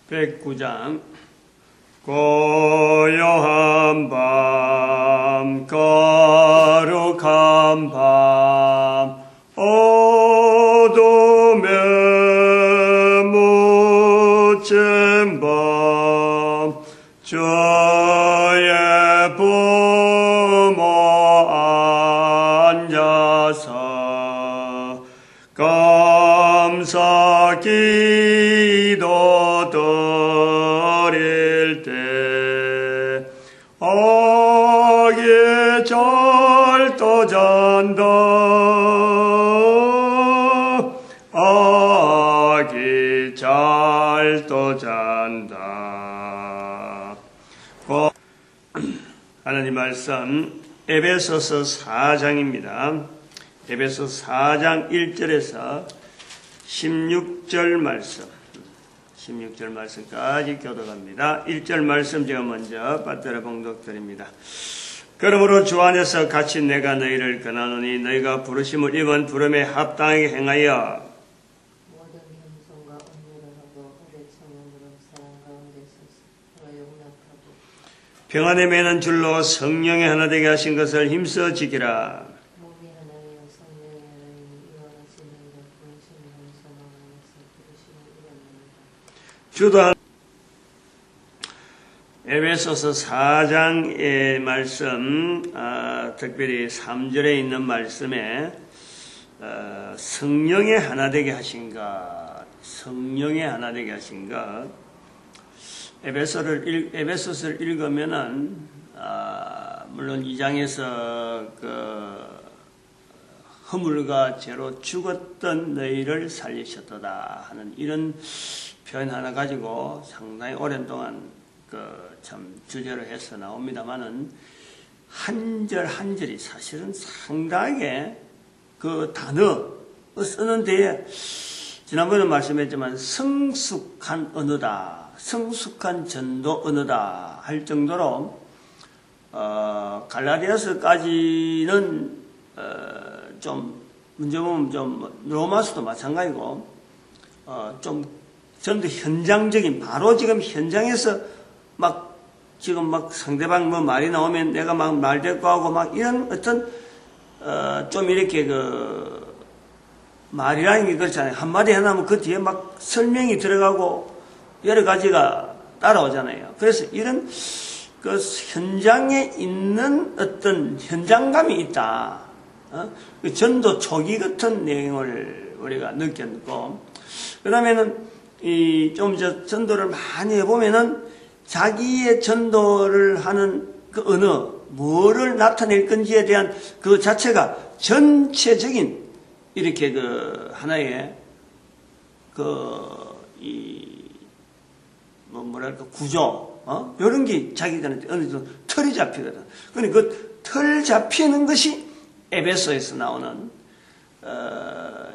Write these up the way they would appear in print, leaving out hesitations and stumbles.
109장 고요한 밤 거룩한 밤 어둠에 묻힌 밤 주의 부모 앉아서 감사 기도 드릴 때 아기 잘도 잔다 아기 잘도 잔다. 하나님 말씀 에베소서 4장입니다. 에베소서 4장 1절에서 16절 말씀까지 교독합니다. 1절 말씀 제가 먼저 받들어 봉독드립니다. 그러므로 주 안에서 같이 내가 너희를 권하노니 너희가 부르심을 입은 부름에 합당하게 행하여 모든 겸손과 온유를 하고 오래 참음으로 사랑 가운데서 서로 용납하고 평안에 매는 줄로 성령의 하나 되게 하신 것을 힘써 지키라. 몸이 하나여 성령의 하나님이 이와 같이 너희가 부르심을 소망 안에서 부르심을 입었느니라. 주도 에베소서 4장의 말씀, 특별히 3절에 있는 말씀에 성령의 하나 되게 하신가, 성령의 하나 되게 하신가. 에베소서를 읽으면은 물론 2장에서 그 허물과 죄로 죽었던 너희를 살리셨도다 하는 이런 표현 하나 가지고 상당히 오랜 동안 참 주제를 해서 나옵니다만은 한 절 한 절이 사실은 상당하게 그 단어 쓰는 데에 지난번에 말씀했지만 성숙한 언어다, 성숙한 전도 언어다 할 정도로 갈라디아서까지는 좀 문제 보면 좀 로마서도 마찬가지고 좀 더 현장적인 바로 지금 현장에서 막 지금 막 상대방 뭐 말이 나오면 내가 막 말 대꾸하고 막 이런 어떤 좀 이렇게 그 말이라는 게 그렇잖아요. 한마디 해놓으면 그 뒤에 막 설명이 들어가고 여러 가지가 따라오잖아요. 그래서 이런 그 현장에 있는 어떤 현장감이 있다. 그 전도 초기 같은 내용을 우리가 느꼈고, 그 다음에는 좀 전도를 많이 해보면은 자기의 전도를 하는 그 언어, 뭐를 나타낼 건지에 대한 그 자체가 전체적인 이렇게 그 하나의 뭐랄까 구조, 이런 게 자기들한테 어느 정도 틀이 잡히거든. 그러니까 그 틀 잡히는 것이 에베소에서 나오는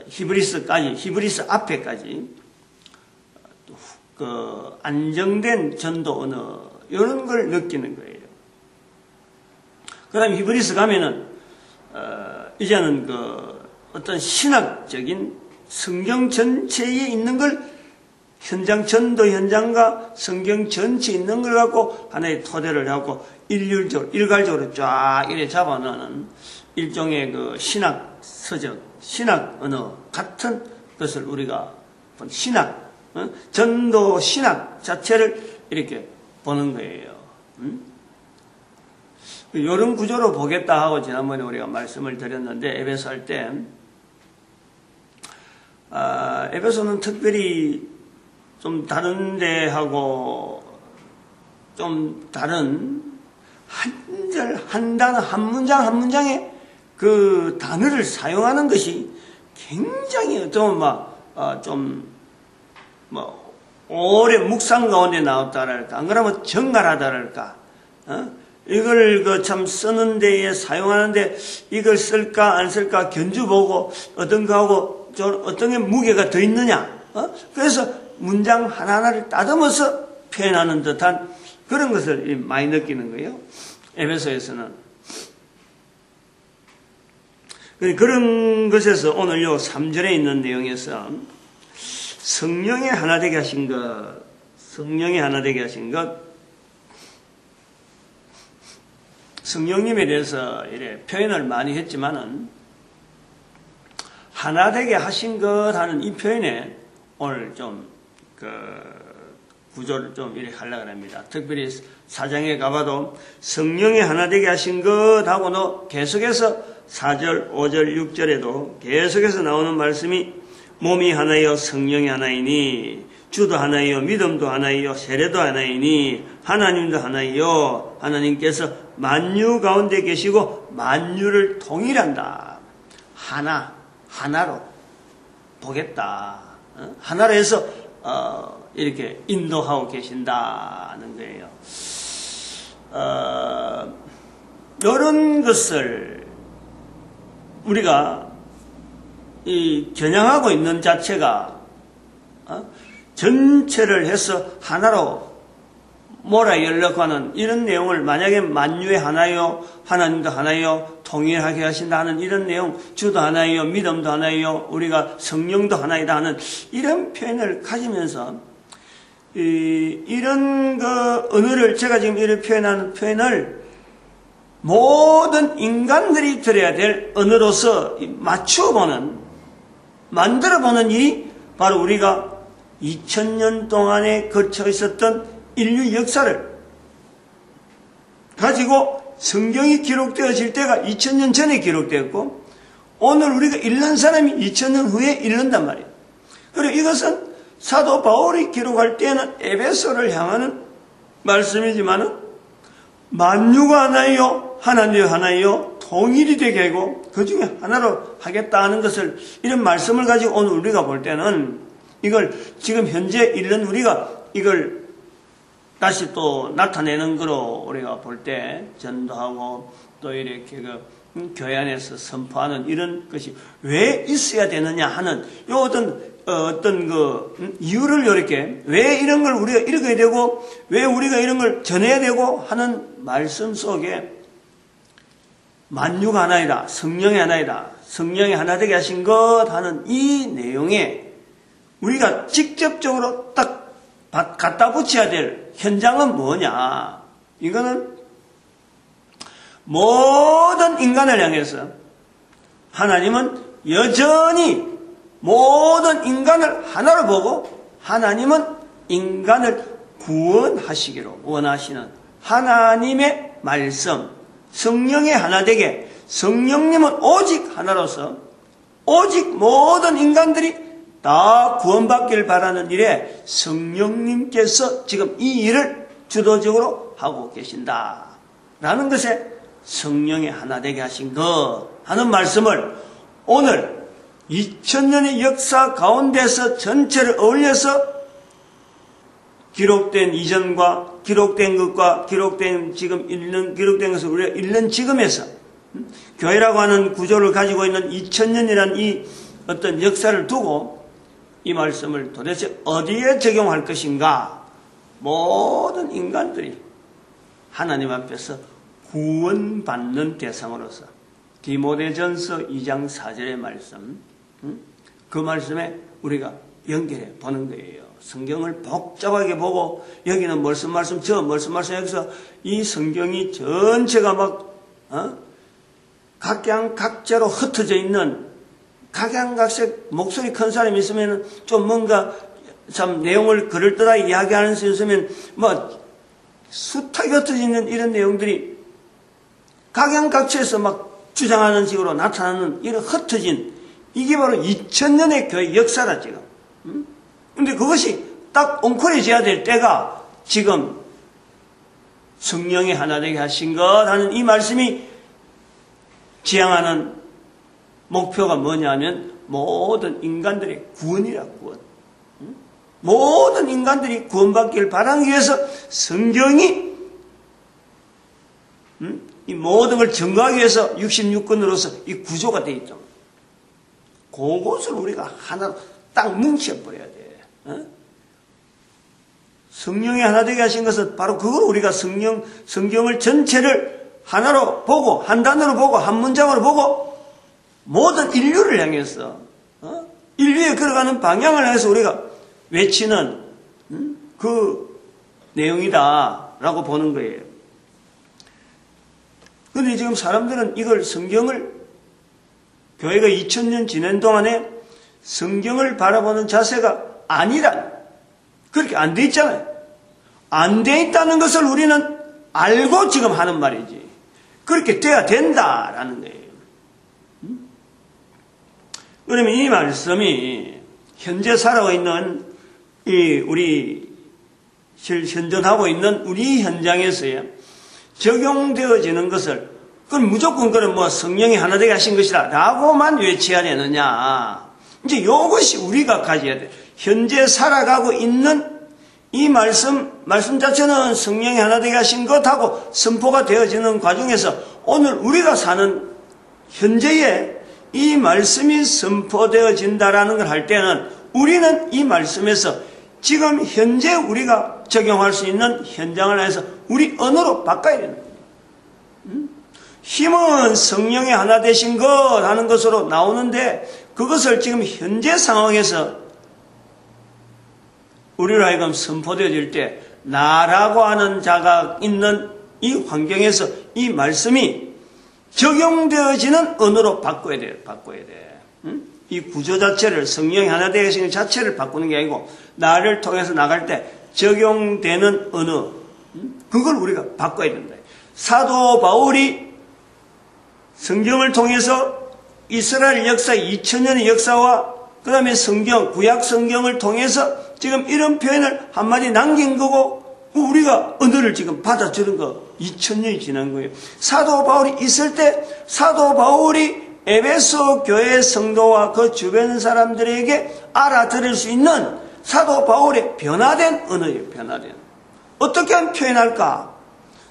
히브리서 앞에까지 그 안정된 전도 언어 이런 걸 느끼는 거예요. 그다음 히브리서 가면은 이제는 그 어떤 신학적인 성경 전체에 있는 걸 현장 전도 현장과 성경 전체에 있는 걸 갖고 하나의 토대를 하고 일괄적으로 쫙 이렇게 잡아놓는 일종의 그 신학 서적, 신학 언어 같은 것을 우리가 본 신학, 전도 신학 자체를 이렇게 보는 거예요. 이런 구조로 보겠다 하고 지난번에 우리가 말씀을 드렸는데 에베소 할 때 에베소는 특별히 좀 다른 데하고 좀 다른 한 절, 한 단어, 한 문장, 한 문장에 그 단어를 사용하는 것이 굉장히 오래 묵상 가운데 나왔다랄까, 안 그러면 정갈하다랄까, 이걸 참 쓰는 데에 사용하는데 이걸 쓸까 안 쓸까 견주보고 어떤 거하고 어떤 게 무게가 더 있느냐, 그래서 문장 하나하나를 따듬어서 표현하는 듯한 그런 것을 많이 느끼는 거예요. 에베소에서는. 그런 것에서 오늘 요 3절에 있는 내용에서 성령의 하나 되게 하신 것, 성령이 하나 되게 하신 것, 성령님에 대해서 이래 표현을 많이 했지만은 하나 되게 하신 것 하는 이 표현에 오늘 좀 구조를 좀 이렇게 하려고 합니다. 특별히 4장에 가봐도 성령이 하나 되게 하신 것 하고는 계속해서 4절, 5절, 6절에도 계속해서 나오는 말씀이 몸이 하나요 성령이 하나이니 주도 하나이요 믿음도 하나이요 세례도 하나이니 하나님도 하나이요 하나님께서 만유 가운데 계시고 만유를 통일한다. 하나로 보겠다. 하나로 해서 이렇게 인도하고 계신다는 거예요. 이런 것을 우리가 이 겨냥하고 있는 자체가 전체를 해서 하나로 몰아 열려고 하는 이런 내용을 만약에 만유의 하나요 하나님도 하나요 통일하게 하신다는 이런 내용 주도 하나요 믿음도 하나요 우리가 성령도 하나이다 하는 이런 표현을 가지면서 이런 언어를 제가 지금 이렇게 표현하는 표현을 모든 인간들이 들어야 될 언어로서 맞추어보는 만들어보는 일이 바로 우리가 2000년 동안에 거쳐 있었던 인류 역사를 가지고 성경이 기록되어질 때가 2000년 전에 기록되었고 오늘 우리가 읽는 사람이 2000년 후에 읽는단 말이에요. 그리고 이것은 사도 바울이 기록할 때는 에베소를 향하는 말씀이지만은 만유가 하나요 하나님 하나요 통일이 되게 하고 그 중에 하나로 하겠다 하는 것을 이런 말씀을 가지고 오늘 우리가 볼 때는 이걸 지금 현재 읽는 우리가 이걸 다시 또 나타내는 거로 우리가 볼 때 전도하고 또 이렇게 교회 안에서 선포하는 이런 것이 왜 있어야 되느냐 하는 요 어떤 이유를 이렇게 왜 이런 걸 우리가 읽어야 되고 왜 우리가 이런 걸 전해야 되고 하는 말씀 속에 만유가 하나이다 성령이 하나이다 성령이 하나 되게 하신 것 하는 이 내용에 우리가 직접적으로 딱 갖다 붙여야 될 현장은 뭐냐? 이거는 모든 인간을 향해서 하나님은 여전히 모든 인간을 하나로 보고 하나님은 인간을 구원하시기로 원하시는 하나님의 말씀, 성령의 하나 되게 성령님은 오직 하나로서 오직 모든 인간들이 다 구원받길 바라는 일에 성령님께서 지금 이 일을 주도적으로 하고 계신다. 라는 것에 성령이 하나 되게 하신 것 하는 말씀을 오늘 2000년의 역사 가운데서 전체를 어울려서 기록된 이전과 기록된 것과 기록된 지금 기록된 것을 우리가 읽는 지금에서 교회라고 하는 구조를 가지고 있는 2000년이라는 이 어떤 역사를 두고 이 말씀을 도대체 어디에 적용할 것인가? 모든 인간들이 하나님 앞에서 구원받는 대상으로서 디모데전서 2장 4절의 말씀 그 말씀에 우리가 연결해 보는 거예요. 성경을 복잡하게 보고 여기는 무슨 말씀 저 무슨 말씀 여기서 이 성경이 전체가 막 각양각자로 흩어져 있는 각양각색 목소리 큰 사람이 있으면 좀 뭔가 참 내용을 그럴듯하게 이야기하는 수 있으면 뭐 숱하게 흩어져 있는 이런 내용들이 각양각처에서 막 주장하는 식으로 나타나는 이런 흩어진 이게 바로 2000년의 교회 역사다 지금. 근데 그것이 딱 엉클해져야 될 때가 지금 성령이 하나 되게 하신 것 하는 이 말씀이 지향하는 목표가 뭐냐면 모든 인간들의 구원이라 구원. 모든 인간들이 구원받기를 바라기 위해서 성경이 이 모든 걸 증거하기 위해서 66권으로서 이 구조가 되어 있죠. 그것을 우리가 하나로 딱 뭉쳐버려야 돼. 성령이 하나 되게 하신 것은 바로 그걸 우리가 성경을 전체를 하나로 보고 한 단어로 보고 한 문장으로 보고 모든 인류를 향해서 인류에 걸어가는 방향을 향해서 우리가 외치는 그 내용이다라고 보는 거예요. 그런데 지금 사람들은 이걸 성경을 교회가 2000년 지낸 동안에 성경을 바라보는 자세가 아니라 그렇게 안 돼 있잖아요. 안 돼 있다는 것을 우리는 알고 지금 하는 말이지. 그렇게 돼야 된다라는 거예요. 그러면 이 말씀이 현재 살아가고 있는 우리 현존하고 있는 우리 현장에서요 적용되어지는 것을 그건 무조건 그런 뭐 성령이 하나 되게 하신 것이다 라고만 외쳐야 되느냐. 이제 이것이 우리가 가져야 돼. 현재 살아가고 있는 이 말씀 자체는 성령이 하나 되게 하신 것하고 선포가 되어지는 과정에서 오늘 우리가 사는 현재에 이 말씀이 선포되어진다라는 걸 할 때는 우리는 이 말씀에서 지금 현재 우리가 적용할 수 있는 현장을 해서 우리 언어로 바꿔야 되는 거예요. 힘은 성령의 하나 되신 것 하는 것으로 나오는데 그것을 지금 현재 상황에서 우리로 하여금 선포되어질 때 나라고 하는 자가 있는 이 환경에서 이 말씀이 적용되어지는 언어로 바꿔야 돼요. 이 구조 자체를 성령이 하나 되신 것 자체를 바꾸는 게 아니고 나를 통해서 나갈 때 적용되는 언어 그걸 우리가 바꿔야 된다. 사도 바울이 성경을 통해서 이스라엘 역사 2000년의 역사와 그 다음에 성경 구약 성경을 통해서 지금 이런 표현을 한마디 남긴 거고 우리가 언어를 지금 받아주는 거 2000년이 지난 거예요. 사도 바울이 있을 때 사도 바울이 에베소 교회 성도와 그 주변 사람들에게 알아들을 수 있는 사도 바울의 변화된 언어예요. 변화된. 어떻게 하면 표현할까?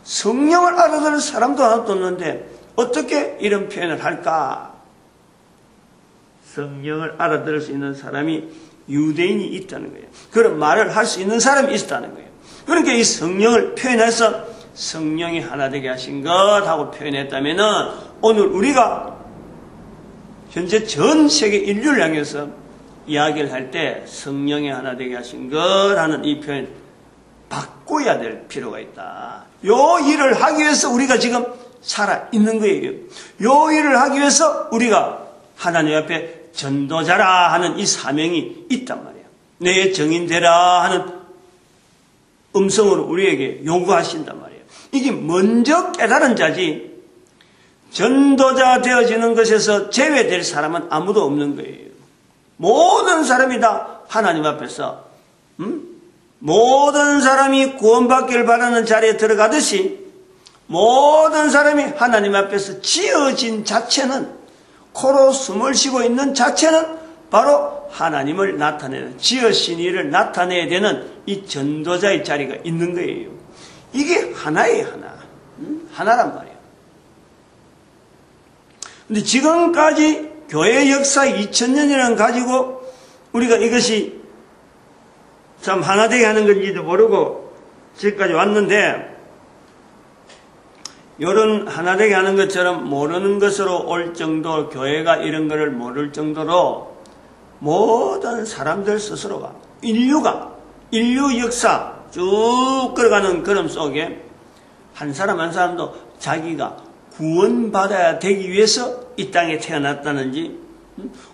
성령을 알아들을 사람도 하나도 없는데 어떻게 이런 표현을 할까? 성령을 알아들을 수 있는 사람이 유대인이 있다는 거예요. 그런 말을 할 수 있는 사람이 있다는 거예요. 그러니까 이 성령을 표현해서 성령이 하나 되게 하신 것 하고 표현했다면은 오늘 우리가 현재 전 세계 인류를 향해서 이야기를 할 때 성령이 하나 되게 하신 것 하는 이 표현 바꿔야 될 필요가 있다. 요 일을 하기 위해서 우리가 지금 살아 있는 거예요. 요 일을 하기 위해서 우리가 하나님 앞에 전도자라 하는 이 사명이 있단 말이에요. 내 정인 되라 하는 음성으로 우리에게 요구하신단 말이에요. 이게 먼저 깨달은 자지 전도자 되어지는 것에서 제외될 사람은 아무도 없는 거예요. 모든 사람이 다 하나님 앞에서 모든 사람이 구원받기를 바라는 자리에 들어가듯이 모든 사람이 하나님 앞에서 지어진 자체는 코로 숨을 쉬고 있는 자체는 바로 하나님을 나타내는 지으신 이를 나타내야 되는 이 전도자의 자리가 있는 거예요. 이게 하나예요. 하나란 말이에요. 근데 지금까지 교회 역사 2000년이라는 가지고 우리가 이것이 참 하나 되게 하는 건지도 모르고 지금까지 왔는데 이런 하나 되게 하는 것처럼 모르는 것으로 올 정도 교회가 이런 것을 모를 정도로 모든 사람들 스스로가 인류 역사 쭉 끌어가는 걸음 속에 한 사람 한 사람도 자기가 구원받아야 되기 위해서 이 땅에 태어났다는지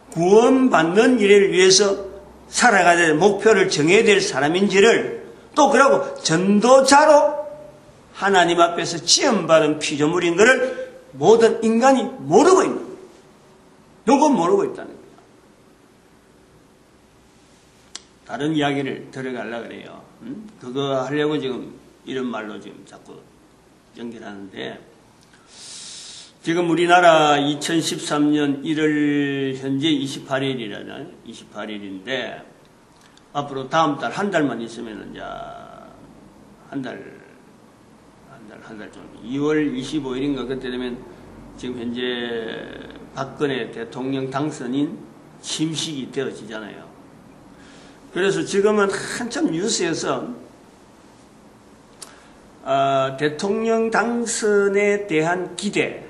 구원받는 일을 위해서 살아가야 될 목표를 정해야 될 사람인지를 또 그러고 전도자로 하나님 앞에서 지음받은 피조물인 것을 모든 인간이 모르고 있는 거예요. 요건 모르고 있다는 거예요. 다른 이야기를 들어가려고 그래요. 그거 하려고 지금 이런 말로 지금 자꾸 연결하는데 지금 우리나라 2013년 1월 현재 28일이라잖아요. 28일인데 앞으로 다음 달 한 달만 있으면 이제 한 달 좀 2월 25일인가 그때 되면 지금 현재 박근혜 대통령 당선인 침식이 되어지잖아요. 그래서 지금은 한참 뉴스에서 대통령 당선에 대한 기대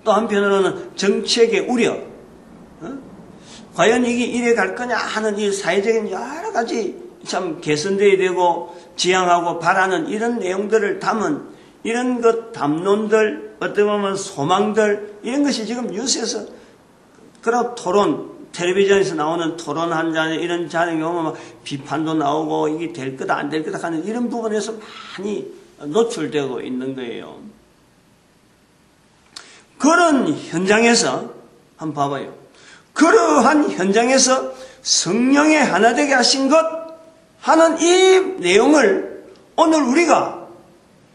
또 한편으로는 정책의 우려 과연 이게 이래 갈 거냐 하는 이 사회적인 여러 가지 참 개선돼야 되고 지향하고 바라는 이런 내용들을 담은 이런 것 담론들, 어떻게 보면 소망들, 이런 것이 지금 뉴스에서 그런 토론, 텔레비전에서 나오는 토론 한 잔에 이런 자리에 오면 막 비판도 나오고 이게 될 거다 안 될 거다 하는 이런 부분에서 많이 노출되고 있는 거예요. 그런 현장에서 한번 봐봐요. 그러한 현장에서 성령의 하나 되게 하신 것 하는 이 내용을 오늘 우리가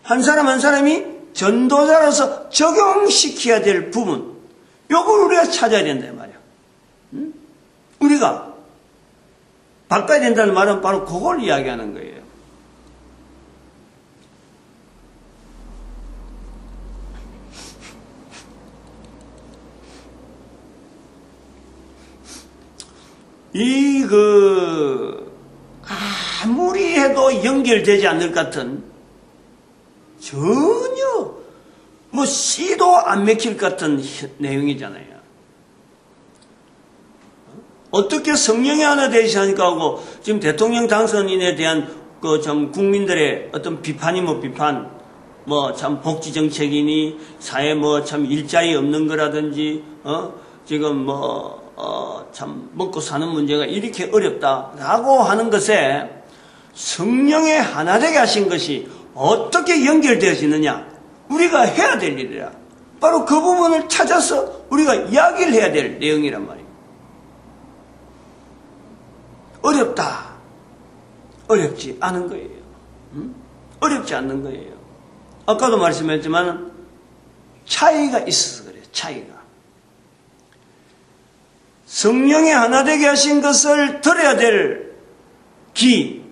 한 사람 한 사람이 전도자로서 적용시켜야 될 부분, 요걸 우리가 찾아야 된다 말이야. 우리가 바꿔야 된다는 말은 바로 그걸 이야기하는 거예요. 아무리 해도 연결되지 않을 것 같은, 전혀 뭐 씨도 안 맥힐 것 같은 내용이잖아요. 어떻게 성령이 하나 되시니까 하고 지금 대통령 당선인에 대한 그 참 국민들의 어떤 비판이 뭐 비판, 뭐 참 복지 정책이니 사회 뭐 참 일자리 없는 거라든지 지금 참 먹고 사는 문제가 이렇게 어렵다라고 하는 것에 성령의 하나 되게 하신 것이 어떻게 연결되어지느냐, 우리가 해야 될 일이라. 바로 그 부분을 찾아서 우리가 이야기를 해야 될 내용이란 말이에요. 어렵다. 어렵지 않은 거예요. 어렵지 않는 거예요. 아까도 말씀했지만 차이가 있어서 그래요. 차이가. 성령의 하나 되게 하신 것을 들어야 될 기,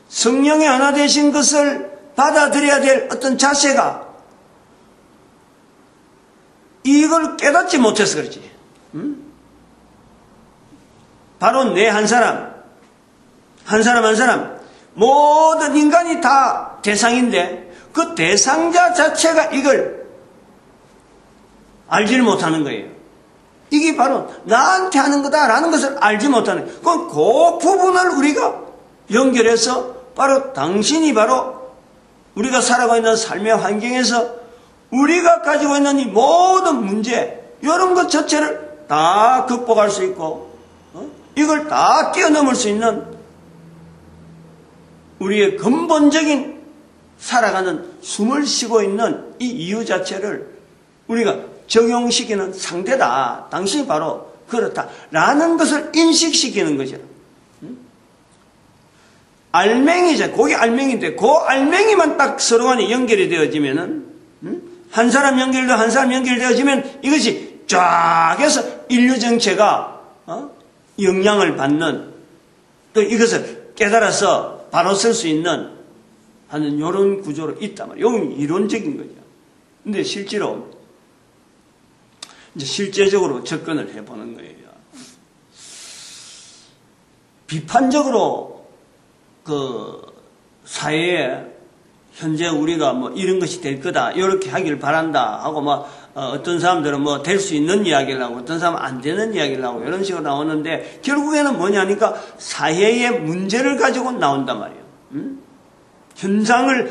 성령의 하나 되신 것을 받아들여야 될 어떤 자세가 이걸 깨닫지 못해서 그렇지. 바로 내 한 사람, 한 사람, 모든 인간이 다 대상인데 그 대상자 자체가 이걸 알지를 못하는 거예요. 이게 바로 나한테 하는 거다라는 것을 알지 못하는 거예요. 그럼 그 부분을 우리가 연결해서 바로 당신이 바로 우리가 살아가고 있는 삶의 환경에서 우리가 가지고 있는 이 모든 문제, 이런 것 자체를 다 극복할 수 있고 이걸 다 뛰어넘을 수 있는 우리의 근본적인 살아가는 숨을 쉬고 있는 이 이유 자체를 우리가 적용시키는 상태다. 당신이 바로 그렇다라는 것을 인식시키는 거죠. 알맹이죠. 그게 알맹이인데 그 알맹이만 딱 서로 간에 연결이 되어지면은 한 사람 연결도 한 사람 연결되어지면 이것이 쫙 해서 인류 전체가 영향을 받는, 또 이것을 깨달아서 바로 쓸 수 있는 하는 이런 구조로 있단 말이에요. 이건 이론적인 거죠. 근데 실제로 이제 실제적으로 접근을 해보는 거예요. 비판적으로 그 사회에 현재 우리가 뭐 이런 것이 될 거다, 이렇게 하기를 바란다 하고 뭐 어떤 사람들은 뭐 될 수 있는 이야기를 하고 어떤 사람은 안 되는 이야기를 하고 이런 식으로 나오는데 결국에는 뭐냐니까 사회의 문제를 가지고 나온단 말이에요.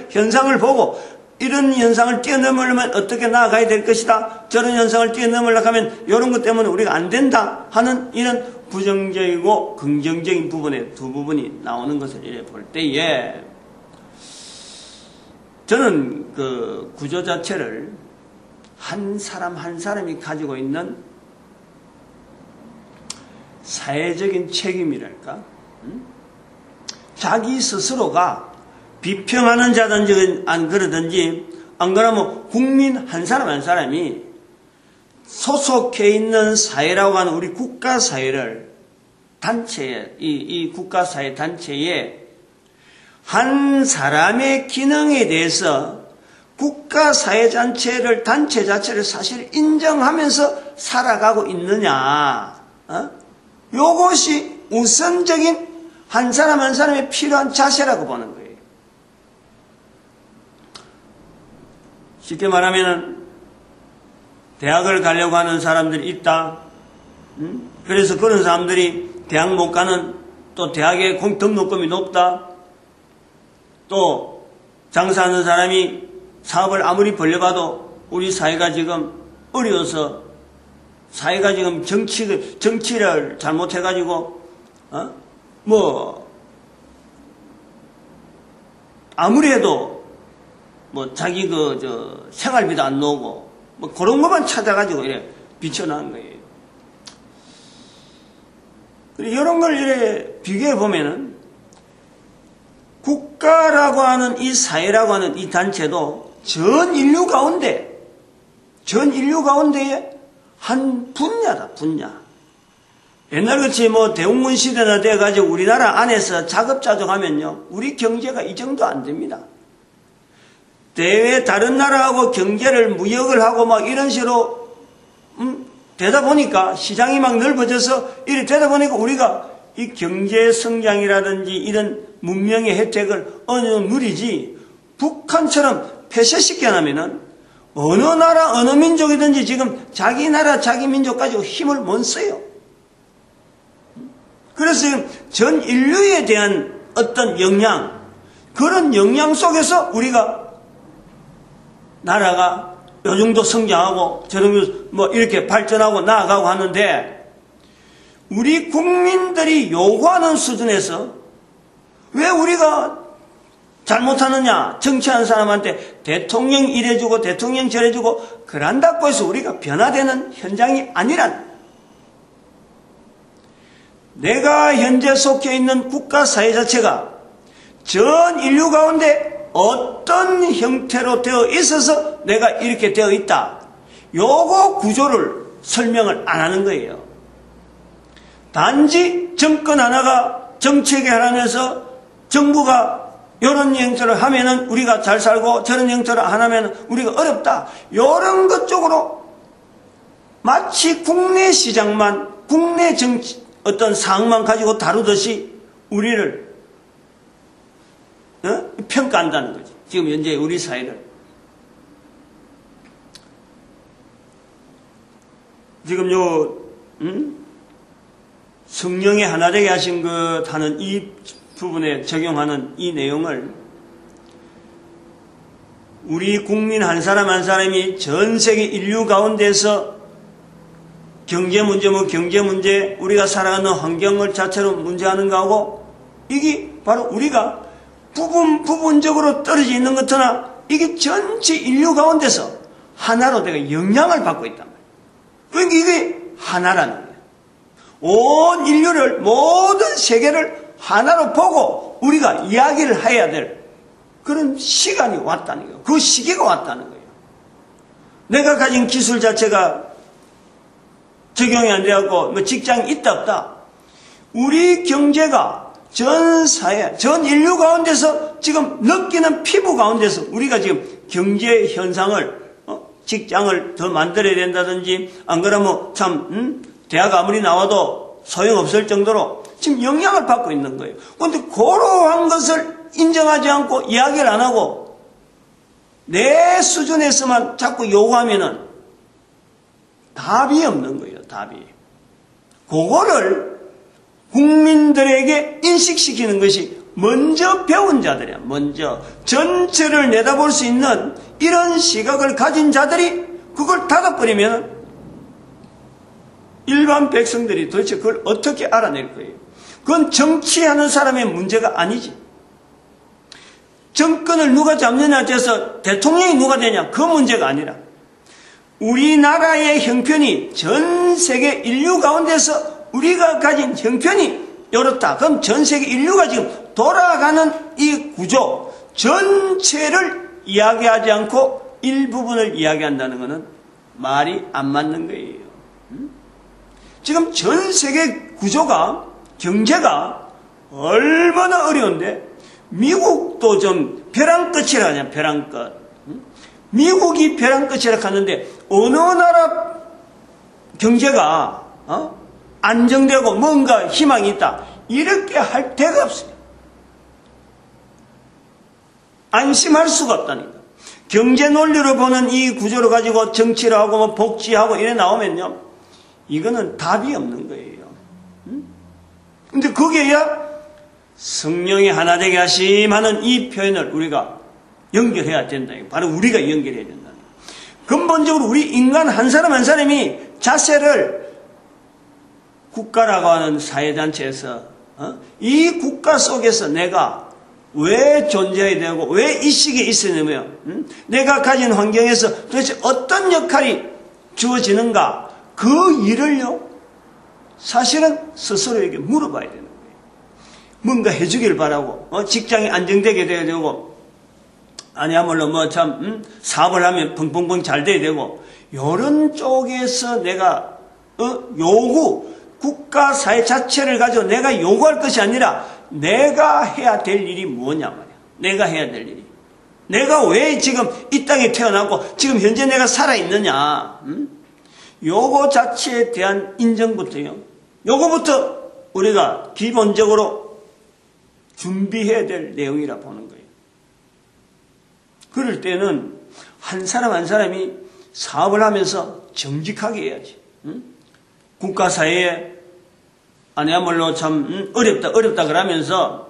현상을 보고 이런 현상을 뛰어넘으려면 어떻게 나아가야 될 것이다, 저런 현상을 뛰어넘으려고 하면 이런 것 때문에 우리가 안 된다 하는 이런 부정적이고 긍정적인 부분의 두 부분이 나오는 것을 이래 볼 때에 저는 그 구조 자체를 한 사람 한 사람이 가지고 있는 사회적인 책임이랄까? 자기 스스로가 비평하는 자든지 안 그러든지 안 그러면 국민 한 사람 한 사람이 소속해 있는 사회라고 하는 우리 국가사회를 단체에 이 국가사회 단체에 한 사람의 기능에 대해서 국가사회 단체 자체를 사실 인정하면서 살아가고 있느냐, 요것이 우선적인 한 사람 한 사람의 필요한 자세라고 보는 거예요. 쉽게 말하면 대학을 가려고 하는 사람들이 있다. 그래서 그런 사람들이 대학 못 가는 또 대학의 등록금이 높다. 또 장사하는 사람이 사업을 아무리 벌려봐도 우리 사회가 지금 어려워서 사회가 지금 정치를 잘못해가지고 아무리 해도 자기 생활비도 안 나오고 그런 것만 찾아가지고 이래 비춰나간 거예요. 이런 걸 이래 비교해 보면은 국가라고 하는 이 사회라고 하는 이 단체도 전 인류 가운데의 한 분야다, 분야. 옛날같이 대웅군 시대나 돼가지고 우리나라 안에서 자급자족하면요, 우리 경제가 이 정도 안 됩니다. 대외 다른 나라하고 경제를 무역을 하고 이런 식으로 되다 보니까 시장이 넓어져서 이렇게 되다 보니까 우리가 이 경제 성장이라든지 이런 문명의 혜택을 어느 정도 누리지, 북한처럼 폐쇄시켜 놓으면은 어느 나라 어느 민족이든지 지금 자기 나라 자기 민족 가지고 힘을 못 써요. 그래서 전 인류에 대한 어떤 영향, 그런 영향 속에서 우리가 나라가 요 정도 성장하고 저 정도 이렇게 발전하고 나아가고 하는데, 우리 국민들이 요구하는 수준에서 왜 우리가 잘못하느냐? 정치하는 사람한테 대통령 이래주고 대통령 저래주고 그런다고 해서 우리가 변화되는 현장이 아니란, 내가 현재 속해 있는 국가 사회 자체가 전 인류 가운데 어떤 형태로 되어 있어서 내가 이렇게 되어 있다, 요거 구조를 설명을 안 하는 거예요. 단지 정권 하나가 정책에 하나면서 정부가 이런 형태를 하면은 우리가 잘 살고 저런 형태를 안 하면 우리가 어렵다, 이런 것 쪽으로 마치 국내 시장만, 국내 정치 어떤 사항만 가지고 다루듯이 우리를 평가한다는 거지. 지금 현재 우리 사회를. 지금 성령의 하나 되게 하신 것 하는 이 부분에 적용하는 이 내용을 우리 국민 한 사람 한 사람이 전 세계 인류 가운데서 경제 문제, 경제 문제, 우리가 살아가는 환경을 자체로 문제하는 거하고, 이게 바로 우리가 부분적으로 떨어져 있는 것이나 이게 전체 인류 가운데서 하나로 내가 영향을 받고 있단 말이에요. 그러니까 이게 하나라는 거예요. 온 인류를, 모든 세계를 하나로 보고 우리가 이야기를 해야 될 그런 시간이 왔다는 거예요. 그 시기가 왔다는 거예요. 내가 가진 기술 자체가 적용이 안 되었고 직장이 있다 없다, 우리 경제가 전 사회, 전 인류 가운데서 지금 느끼는 피부 가운데서 우리가 지금 경제 현상을, 직장을 더 만들어야 된다든지, 안 그러면 대학 아무리 나와도 소용없을 정도로 지금 영향을 받고 있는 거예요. 그런데 그러한 것을 인정하지 않고 이야기를 안 하고 내 수준에서만 자꾸 요구하면은 답이 없는 거예요, 답이. 그거를 국민들에게 인식시키는 것이 먼저 배운 자들이야, 먼저. 전체를 내다볼 수 있는 이런 시각을 가진 자들이 그걸 닫아버리면 일반 백성들이 도대체 그걸 어떻게 알아낼 거예요? 그건 정치하는 사람의 문제가 아니지. 정권을 누가 잡느냐에 따라서 대통령이 누가 되냐, 그 문제가 아니라 우리나라의 형편이 전 세계 인류 가운데서 우리가 가진 형편이 이렇다. 그럼 전 세계 인류가 지금 돌아가는 이 구조 전체를 이야기하지 않고 일부분을 이야기한다는 것은 말이 안 맞는 거예요. 지금 전 세계 구조가, 경제가 얼마나 어려운데, 미국도 좀 벼랑 끝이라 하냐, 벼랑 끝. 미국이 벼랑 끝이라 하는데 어느 나라 경제가 안정되고 뭔가 희망이 있다, 이렇게 할 데가 없어요. 안심할 수가 없다니까. 경제 논리로 보는 이 구조를 가지고 정치를 하고 복지하고 이래 나오면요, 이거는 답이 없는 거예요. 근데 거기에야 성령이 하나 되게 하심하는 이 표현을 우리가 연결해야 된다. 바로 우리가 연결해야 된다. 근본적으로 우리 인간 한 사람 한 사람이 자세를 국가라고 하는 사회단체에서 이 국가 속에서 내가 왜 존재해야 되고 왜 이 시기에 있어야 되며 내가 가진 환경에서 도대체 어떤 역할이 주어지는가 그 일을요 사실은 스스로에게 물어봐야 되는 거예요. 뭔가 해주길 바라고 직장이 안정되게 돼야 되고 아니야말로 사업을 하면 펑펑펑 잘 돼야 되고 이런 쪽에서 내가 요구 국가 사회 자체를 가지고 내가 요구할 것이 아니라 내가 해야 될 일이 뭐냐 말이야. 내가 해야 될 일이. 내가 왜 지금 이 땅에 태어나고 지금 현재 내가 살아있느냐. 요거 자체에 대한 인정부터요. 요거부터 우리가 기본적으로 준비해야 될 내용이라 보는 거예요. 그럴 때는 한 사람 한 사람이 사업을 하면서 정직하게 해야지. 국가 사회에 아니야말로 참 어렵다 그러면서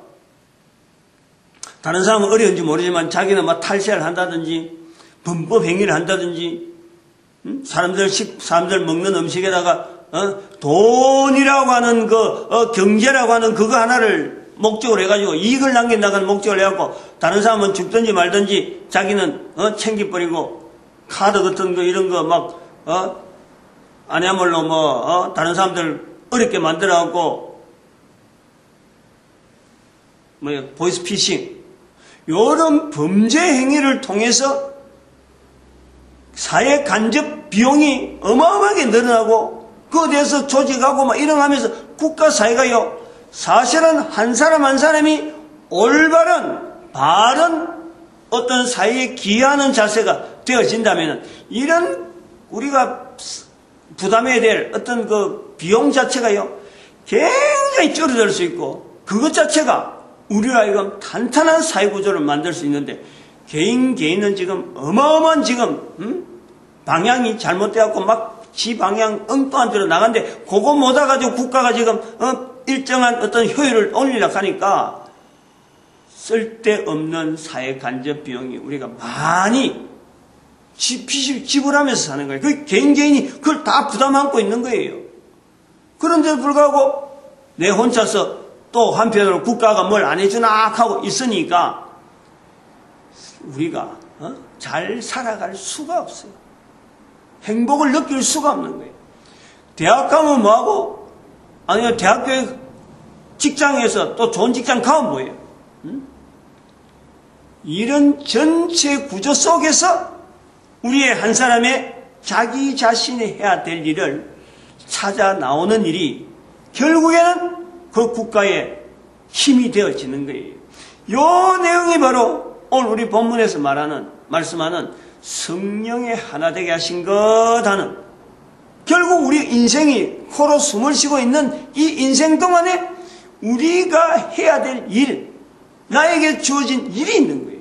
다른 사람은 어려운지 모르지만 자기는 막 탈세를 한다든지 범법 행위를 한다든지 사람들 먹는 음식에다가 돈이라고 하는 경제라고 하는 그거 하나를 목적으로 해가지고 이익을 남긴다는 목적을 해갖고 다른 사람은 죽든지 말든지 자기는 챙겨버리고 카드 같은 거 이런 거 막 아니야말로 다른 사람들 어렵게 만들어갖고 보이스피싱 이런 범죄 행위를 통해서 사회 간접 비용이 어마어마하게 늘어나고 그에 대해서 조직하고 막 이런 하면서 국가 사회가요 사실은 한 사람 한 사람이 올바른 바른 어떤 사회에 기여하는 자세가 되어진다면 이런 우리가 부담해야 될 어떤 그 비용 자체가요 굉장히 줄어들 수 있고 그것 자체가 우리로 하여금 탄탄한 사회구조를 만들 수 있는데 개인은 지금 어마어마한 지금 방향이 잘못되었고 막 지 방향 엉뚱한 데로 나간데 그거 못하 가지고 국가가 지금 일정한 어떤 효율을 올리려고 하니까 쓸데없는 사회 간접 비용이 우리가 많이 지불하면서 사는 거예요. 그 개인이 그걸 다 부담 안고 있는 거예요. 그런데도 불구하고 내 혼자서 또 한편으로 국가가 뭘 안 해주나 하고 있으니까 우리가 잘 살아갈 수가 없어요. 행복을 느낄 수가 없는 거예요. 대학 가면 뭐하고 아니면 대학교에 직장에서 또 좋은 직장 가면 뭐예요? 이런 전체 구조 속에서 우리의 한 사람의 자기 자신이 해야 될 일을 찾아 나오는 일이 결국에는 그 국가의 힘이 되어지는 거예요. 이 내용이 바로 오늘 우리 본문에서 말씀하는 성령의 하나 되게 하신 것 하는 결국 우리 인생이 코로 숨을 쉬고 있는 이 인생 동안에 우리가 해야 될 일, 나에게 주어진 일이 있는 거예요.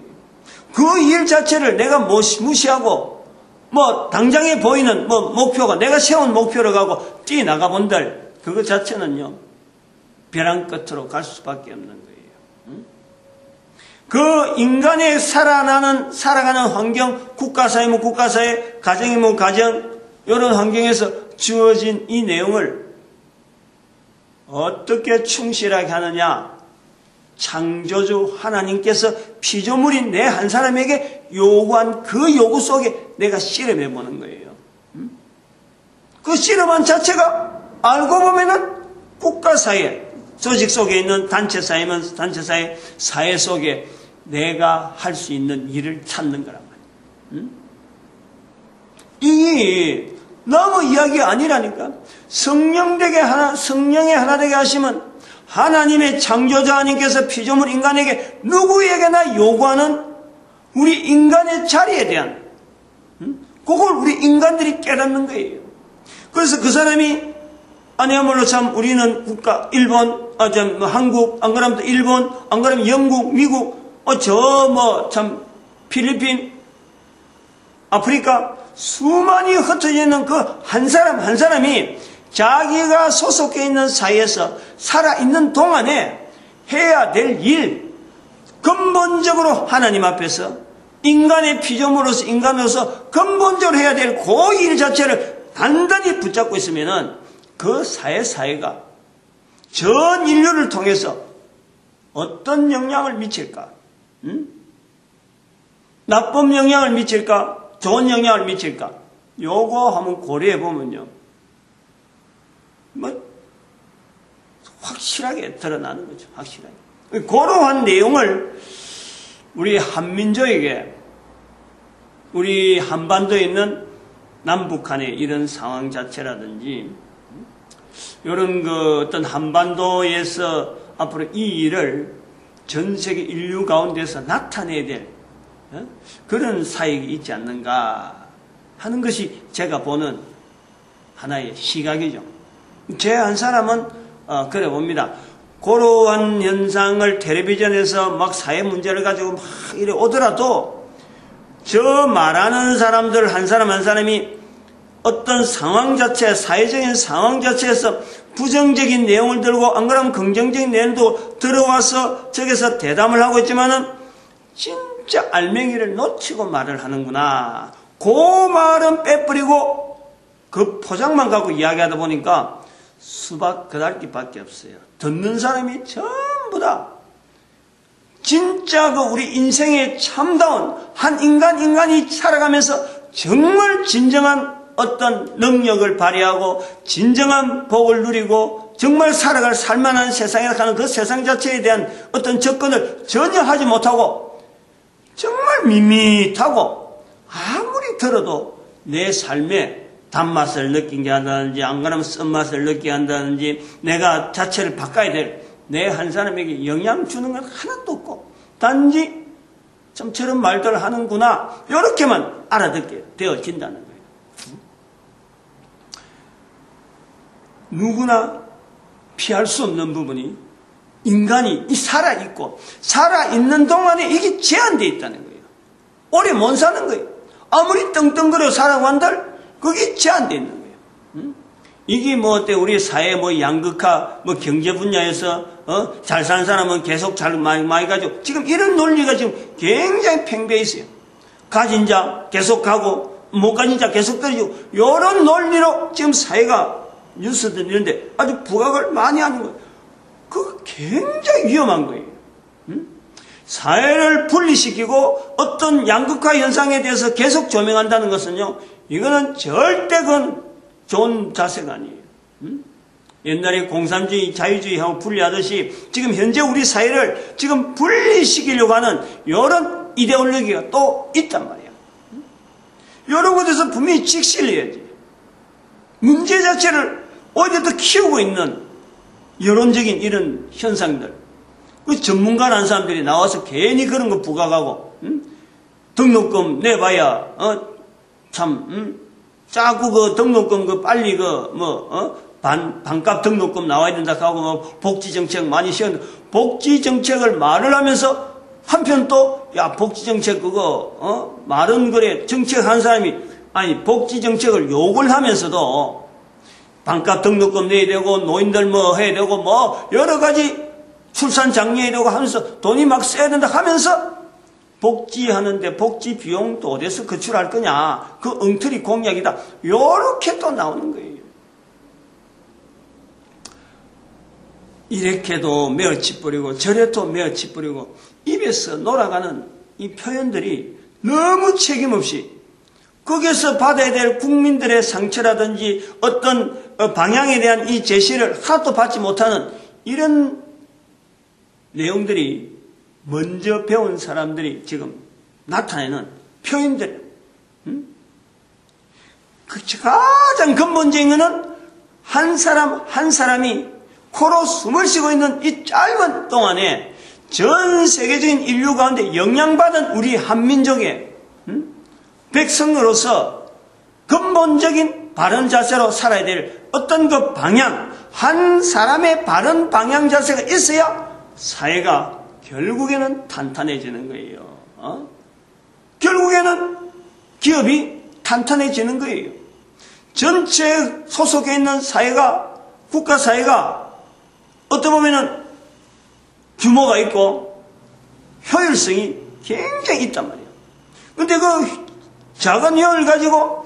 그 일 자체를 내가 무시하고 당장에 보이는 목표가 내가 세운 목표를 가고 뛰어나가 본들 그것 자체는요 벼랑 끝으로 갈 수밖에 없는 거예요. 그 인간의 살아가는 환경, 국가사회면 국가사회, 가정이면 가정 이런 환경에서 주어진 이 내용을 어떻게 충실하게 하느냐 창조주 하나님께서 피조물인 내 한 사람에게 요구한 그 요구 속에 내가 실험해 보는 거예요. 그 실험한 자체가 알고 보면은 국가사회, 조직 속에 있는 단체사회면 단체사회, 사회 속에 내가 할 수 있는 일을 찾는 거란 말이에요. 이 너무 이야기가 아니라니까. 성령의 하나 되게 하시면 하나님의 창조자 하나님께서 피조물 인간에게 누구에게나 요구하는 우리 인간의 자리에 대한 그걸 우리 인간들이 깨닫는 거예요. 그래서 그 사람이 아니야말로 참 우리는 국가 일본, 한국, 안 그러면 일본, 안 그러면 영국, 미국, 참 필리핀, 아프리카 수많이 흩어져 있는 그 한 사람 한 사람이 자기가 소속해 있는 사회에서 살아있는 동안에 해야 될 일, 근본적으로 하나님 앞에서 인간의 피조물로서 인간으로서 근본적으로 해야 될 그 일 자체를 단단히 붙잡고 있으면은 그 사회가 전 인류를 통해서 어떤 영향을 미칠까? 나쁜 영향을 미칠까? 좋은 영향을 미칠까? 요거 한번 고려해 보면요. 확실하게 드러나는 거죠. 확실하게. 그러한 내용을 우리 한민족에게, 우리 한반도에 있는 남북한의 이런 상황 자체라든지, 이런 어떤 한반도에서 앞으로 이 일을 전 세계 인류 가운데서 나타내야 될 그런 사역이 있지 않는가 하는 것이 제가 보는 하나의 시각이죠. 제 한 사람은 그래 봅니다. 그러한 현상을 텔레비전에서 막 사회 문제를 가지고 막 이래 오더라도 저 말하는 사람들 한 사람 한 사람이 어떤 상황 자체, 사회적인 상황 자체에서 부정적인 내용을 들고 안 그러면 긍정적인 내용도 들어와서 저기서 대담을 하고 있지만은 진짜 알맹이를 놓치고 말을 하는구나. 그 말은 빼버리고 그 포장만 갖고 이야기하다 보니까 수박 그달기밖에 없어요. 듣는 사람이 전부 다 진짜 우리 인생의 참다운 한 인간이 살아가면서 정말 진정한 어떤 능력을 발휘하고 진정한 복을 누리고 정말 살아갈 살만한 세상이라 하는 그 세상 자체에 대한 어떤 접근을 전혀 하지 못하고 정말 밋밋하고 아무리 들어도 내 삶에 단맛을 느끼게 한다든지 안 그러면 쓴맛을 느끼게 한다든지 내가 자체를 바꿔야 될 내 한 사람에게 영향 주는 건 하나도 없고 단지 좀 저런 말들을 하는구나 이렇게만 알아듣게 되어진다는 거예요. 누구나 피할 수 없는 부분이 인간이 살아있고 살아있는 동안에 이게 제한되어 있다는 거예요. 오래 못 사는 거예요. 아무리 떵떵거려 살아고 한들 그게 제한되어 있는 거예요. 이게 어때 우리 사회 양극화 경제 분야에서 잘 사는 사람은 계속 잘 많이 가지고 지금 이런 논리가 지금 굉장히 팽배해 있어요. 가진 자 계속 가고 못 가진 자 계속 떨어지고 이런 논리로 지금 사회가 뉴스들 이런데 아주 부각을 많이 하는 거예요. 그거 굉장히 위험한 거예요. 사회를 분리시키고 어떤 양극화 현상에 대해서 계속 조명한다는 것은요, 이거는 절대 그건 좋은 자세가 아니에요. 옛날에 공산주의, 자유주의하고 분리하듯이 지금 현재 우리 사회를 지금 분리시키려고 하는 이런 이데올로기가 또 있단 말이야. 이런 것에서 분명히 직시를 해야지. 문제 자체를 오히려 더 키우고 있는 여론적인 이런 현상들. 그 전문가라는 사람들이 나와서 괜히 그런 거 부각하고, 등록금 내봐야, 짜고 등록금 빨리 반값 등록금 나와야 된다 하고 복지정책 많이 시켰는데 복지정책을 말을 하면서 한편 또 복지정책 말은 그래 정책한 사람이 아니 복지정책을 욕을 하면서도 반값 등록금 내야 되고 노인들 해야 되고 여러 가지 출산 장려해야 되고 하면서 돈이 막 써야 된다 하면서 복지하는데 복지 비용도 어디서 거출할 거냐 그 엉터리 공약이다 요렇게 또 나오는 거예요. 이렇게도 메어치 뿌리고 저래도 메어치 뿌리고 입에서 놀아가는 이 표현들이 너무 책임없이 거기서 받아야 될 국민들의 상처라든지 어떤 방향에 대한 이 제시를 하나도 받지 못하는 이런 내용들이 먼저 배운 사람들이 지금 나타내는 표현들. 그 가장 근본적인 것은 한 사람 한 사람이 코로 숨을 쉬고 있는 이 짧은 동안에 전 세계적인 인류 가운데 영향받은 우리 한민족의 백성으로서 근본적인 바른 자세로 살아야 될 어떤 그 방향, 한 사람의 바른 방향 자세가 있어야 사회가 결국에는 탄탄해지는 거예요. 결국에는 기업이 탄탄해지는 거예요. 전체 소속에 있는 사회가, 국가 사회가 어떻게 보면은 규모가 있고 효율성이 굉장히 있단 말이에요. 근데 그 작은 효율을 가지고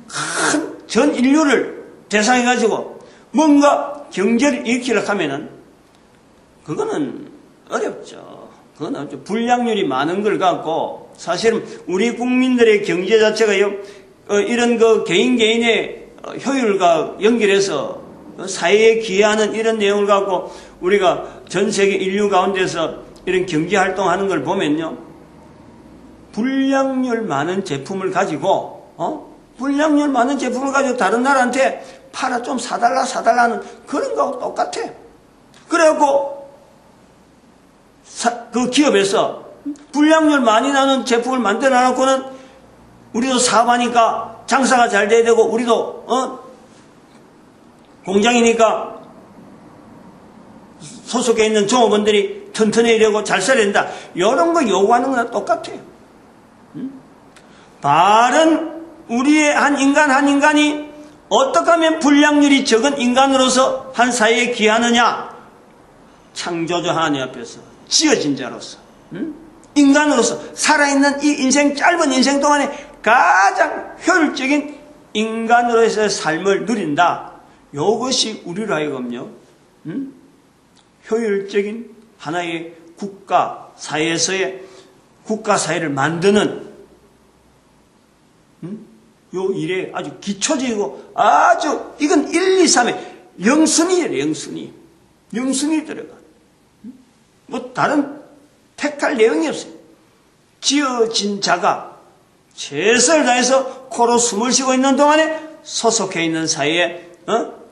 큰 전 인류를 대상해 가지고 뭔가 경제를 일으키려고 하면은 그거는 어렵죠. 그건 불량률이 많은 걸 갖고 사실은 우리 국민들의 경제 자체가요, 이런 그 개인의 효율과 연결해서 사회에 기여하는 이런 내용을 갖고 우리가 전 세계 인류 가운데서 이런 경제 활동하는 걸 보면요, 불량률 많은 제품을 가지고 불량률 많은 제품을 가지고 다른 나라한테 팔아 좀 사달라 하는 그런 거하고 똑같아. 그래갖고 그 기업에서 불량률 많이 나는 제품을 만들어 놔놓고는 우리도 사업하니까 장사가 잘 돼야 되고 우리도 공장이니까 소속해 있는 종업원들이 튼튼해야 되고 잘 살아야 된다. 이런 거 요구하는 거랑 똑같아요. 바른 우리의 한 인간이 어떻게 하면 불량률이 적은 인간으로서 한 사회에 기하느냐? 창조주 하나님 앞에서 지어진 자로서, 인간으로서 살아있는 이 인생, 짧은 인생 동안에 가장 효율적인 인간으로서의 삶을 누린다. 이것이 우리로 하여금요, 효율적인 하나의 국가 사회에서의 국가 사회를 만드는 요 일에 아주 기초적이고 아주 이건 1, 2, 3에 영순이에요. 영순이 들어가. 뭐 다른 택할 내용이 없어요. 지어진 자가 최선을 다해서 코로 숨을 쉬고 있는 동안에 소속해 있는 사이에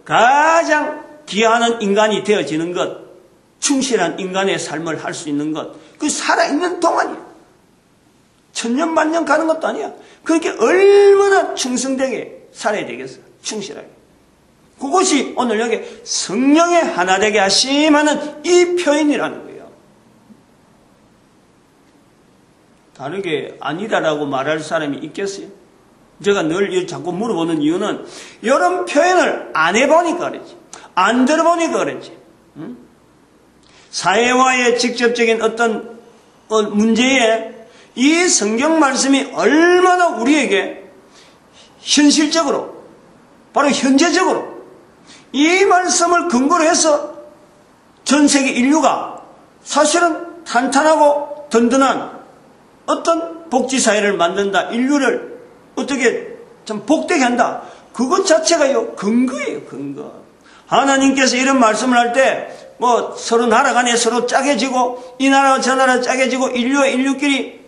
가장 기여하는 인간이 되어지는 것, 충실한 인간의 삶을 할 수 있는 것, 그 살아있는 동안이에요. 천년 만년 가는 것도 아니야. 그렇게 얼마나 충성되게 살아야 되겠어. 충실하게. 그것이 오늘 여기 성령의 하나 되게 하심하는 이 표현이라는 거예요. 다르게 아니다라고 말할 사람이 있겠어요? 제가 늘 자꾸 물어보는 이유는 이런 표현을 안 해보니까 그랬지. 안 들어보니까 그랬지. 사회와의 직접적인 어떤 문제에 이 성경 말씀이 얼마나 우리에게 현실적으로, 바로 현재적으로 이 말씀을 근거로 해서 전 세계 인류가 사실은 탄탄하고 든든한 어떤 복지사회를 만든다, 인류를 어떻게 좀 복되게 한다, 그것 자체가요 근거예요. 근거. 하나님께서 이런 말씀을 할 때 뭐 서로 나라 간에 서로 짜게지고 이 나라와 저 나라 짜게지고 인류와 인류끼리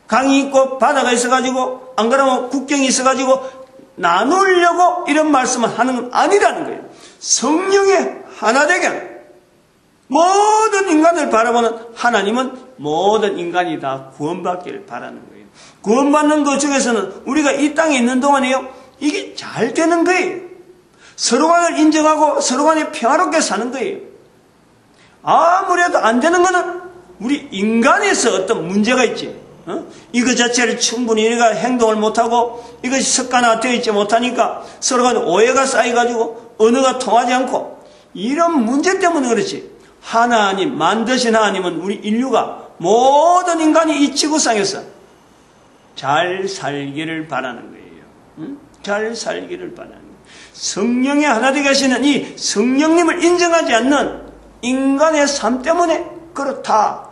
강이 있고 바다가 있어가지고 안 그러면 국경이 있어가지고 나누려고 이런 말씀을 하는 건 아니라는 거예요. 성령의 하나 되게 하는 거예요. 모든 인간을 바라보는 하나님은 모든 인간이 다 구원받기를 바라는 거예요. 구원받는 것 중에서는 우리가 이 땅에 있는 동안에요, 이게 잘 되는 거예요. 서로 간을 인정하고 서로 간에 평화롭게 사는 거예요. 아무래도 안 되는 거는 우리 인간에서 어떤 문제가 있지. 이거 자체를 충분히 우리가 행동을 못하고 이것이 습관화되어 있지 못하니까 서로 간에 오해가 쌓여가지고 언어가 통하지 않고 이런 문제 때문에 그렇지. 하나님, 만드신 하나님은 우리 인류가 모든 인간이 이 지구상에서 잘 살기를 바라는 거예요. 잘 살기를 바라는 거예요. 성령의 하나 되게 하시는 이 성령님을 인정하지 않는 인간의 삶 때문에 그렇다.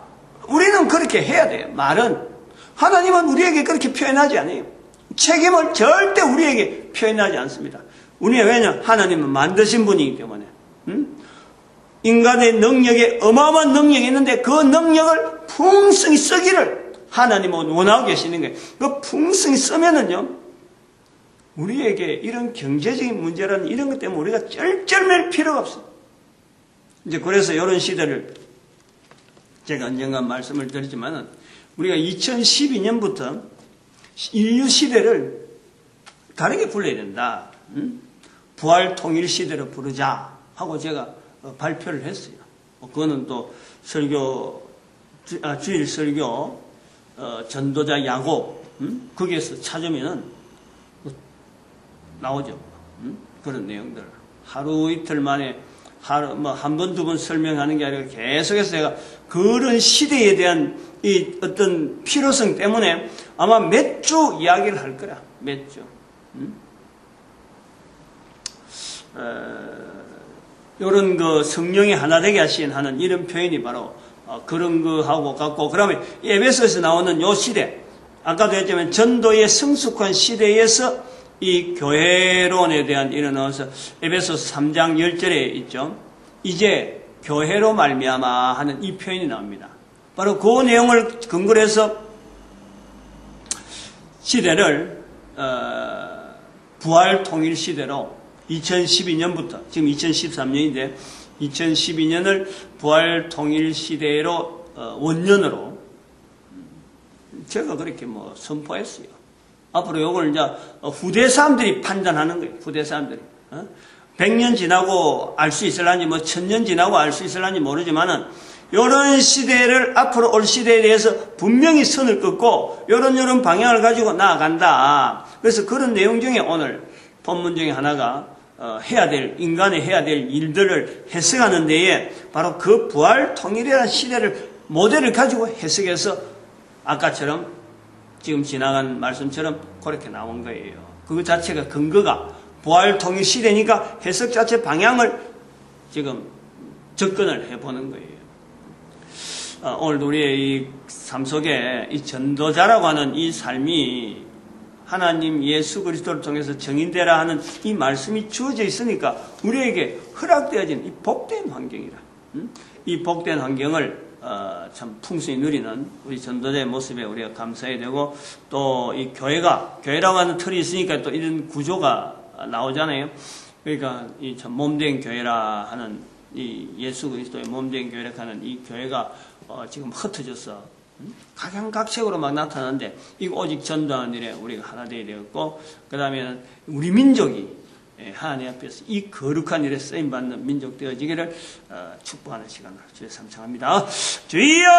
우리는 그렇게 해야 돼요. 말은. 하나님은 우리에게 그렇게 표현하지 않아요. 책임을 절대 우리에게 표현하지 않습니다. 왜냐? 하나님은 만드신 분이기 때문에. 인간의 능력에 어마어마한 능력이 있는데 그 능력을 풍성히 쓰기를 하나님은 원하고 계시는 거예요. 그 풍성히 쓰면은요, 우리에게 이런 경제적인 문제라는 이런 것 때문에 우리가 쩔쩔맬 필요가 없어요. 이제 그래서 이런 시대를 제가 언젠가 말씀을 드리지만은 우리가 2012년부터 인류 시대를 다르게 불러야 된다. 부활 통일 시대로 부르자 하고 제가 발표를 했어요. 그거는 또 주일 설교 전도자 야곱 거기에서 찾으면은 나오죠. 그런 내용들. 하루 이틀 만에 한 번, 두 번 설명하는 게 아니라 계속해서 제가 그런 시대에 대한 이 어떤 필요성 때문에 아마 몇 주 이야기를 할 거야. 몇 주. 이런 그 성령이 하나 되게 하는 이런 표현이 바로 그런 거하고 같고, 그다음에 에베소에서 나오는 요 시대, 아까도 했지만 전도의 성숙한 시대에서 이 교회론에 대한 일을 넣어서 에베소서 3장 10절에 있죠. 이제 교회로 말미암아 하는 이 표현이 나옵니다. 바로 그 내용을 근거로 해서 시대를 부활 통일 시대로 2012년부터 지금 2013년인데 2012년을 부활 통일 시대로 원년으로 제가 그렇게 뭐 선포했어요. 앞으로 이걸 이제 후대 사람들이 판단하는 거예요. 후대 사람들이. 100년 지나고 알 수 있을란지, 뭐 1000년 지나고 알 수 있을란지 모르지만은, 요런 시대를, 앞으로 올 시대에 대해서 분명히 선을 긋고, 요런 방향을 가지고 나아간다. 그래서 그런 내용 중에 오늘 본문 중에 하나가, 인간이 해야 될 일들을 해석하는 데에, 바로 그 부활 통일이라는 시대를, 모델을 가지고 해석해서, 아까처럼, 지금 지나간 말씀처럼 그렇게 나온 거예요. 그 자체가 근거가 부활 통일 시대니까 해석 자체 방향을 지금 접근을 해보는 거예요. 오늘도 우리의 이 삶 속에 이 전도자라고 하는 이 삶이 하나님 예수 그리스도를 통해서 정인되라 하는 이 말씀이 주어져 있으니까 우리에게 허락되어진 이 복된 환경이라. 이 복된 환경을 참 풍성히 누리는 우리 전도자의 모습에 우리가 감사해야 되고, 또 이 교회라고 하는 틀이 있으니까 또 이런 구조가 나오잖아요. 그러니까 이 참 몸된 교회라 하는 이 예수 그리스도의 몸된 교회라 하는 이 교회가 지금 흩어져서 각양각색으로 막 나타나는데, 이거 오직 전도하는 일에 우리가 하나 되어야 되겠고, 그 다음에는 우리 민족이 하나님 앞에서 이 거룩한 일에 쓰임받는 민족 되어지기를 축복하는 시간을 주에 삼창합니다. 주여!